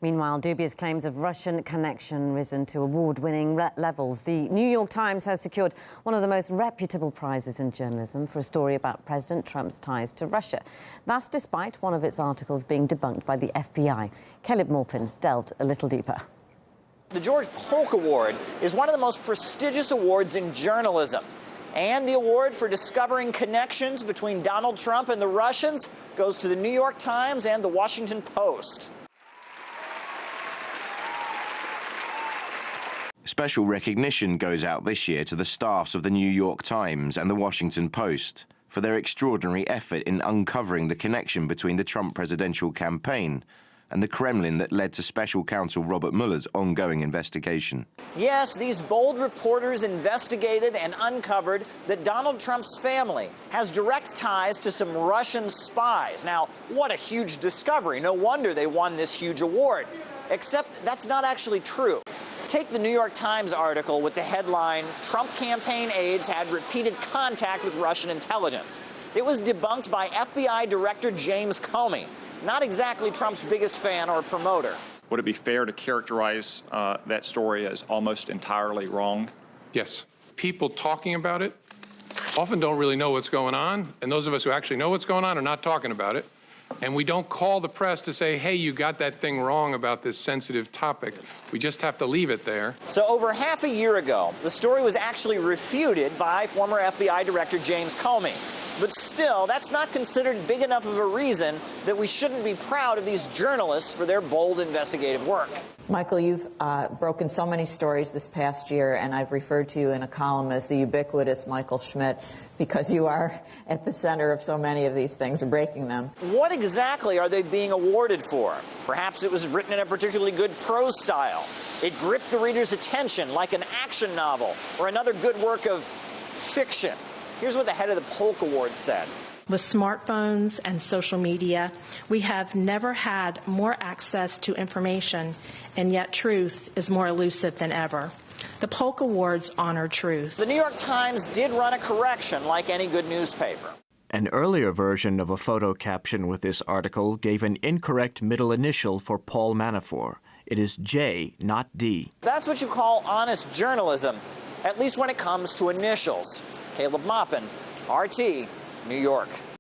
Meanwhile, dubious claims of Russian connection risen to award-winning levels. The New York Times has secured one of the most reputable prizes in journalism for a story about President Trump's ties to Russia. That's despite one of its articles being debunked by the FBI. Caleb Maupin delved a little deeper. The George Polk Award is one of the most prestigious awards in journalism. And the award for discovering connections between Donald Trump and the Russians goes to the New York Times and the Washington Post. Special recognition goes out this year to the staffs of the New York Times and the Washington Post for their extraordinary effort in uncovering the connection between the Trump presidential campaign and the Kremlin that led to Special Counsel Robert Mueller's ongoing investigation. Yes, these bold reporters investigated and uncovered that Donald Trump's family has direct ties to some Russian spies. Now, what a huge discovery. No wonder they won this huge award. Except that's not actually true. Take the New York Times article with the headline, "Trump campaign aides had repeated contact with Russian intelligence." It was debunked by FBI Director James Comey, not exactly Trump's biggest fan or promoter. Would it be fair to characterize that story as almost entirely wrong? Yes. People talking about it often don't really know what's going on, and those of us who actually know what's going on are not talking about it. And we don't call the press to say, hey, you got that thing wrong about this sensitive topic. We just have to leave it there. So over half a year ago, the story was actually refuted by former FBI Director James Comey. But still, that's not considered big enough of a reason that we shouldn't be proud of these journalists for their bold investigative work. Michael, you've broken so many stories this past year, and I've referred to you in a column as the ubiquitous Michael Schmidt because you are at the center of so many of these things, breaking them. What exactly are they being awarded for? Perhaps it was written in a particularly good prose style. It gripped the reader's attention like an action novel or another good work of fiction. Here's what the head of the Polk Award said. With smartphones and social media, we have never had more access to information, and yet truth is more elusive than ever. The Polk Awards honor truth. The New York Times did run a correction like any good newspaper. An earlier version of a photo caption with this article gave an incorrect middle initial for Paul Manafort. It is J, not D. That's what you call honest journalism, at least when it comes to initials. Caleb Maupin, RT, New York.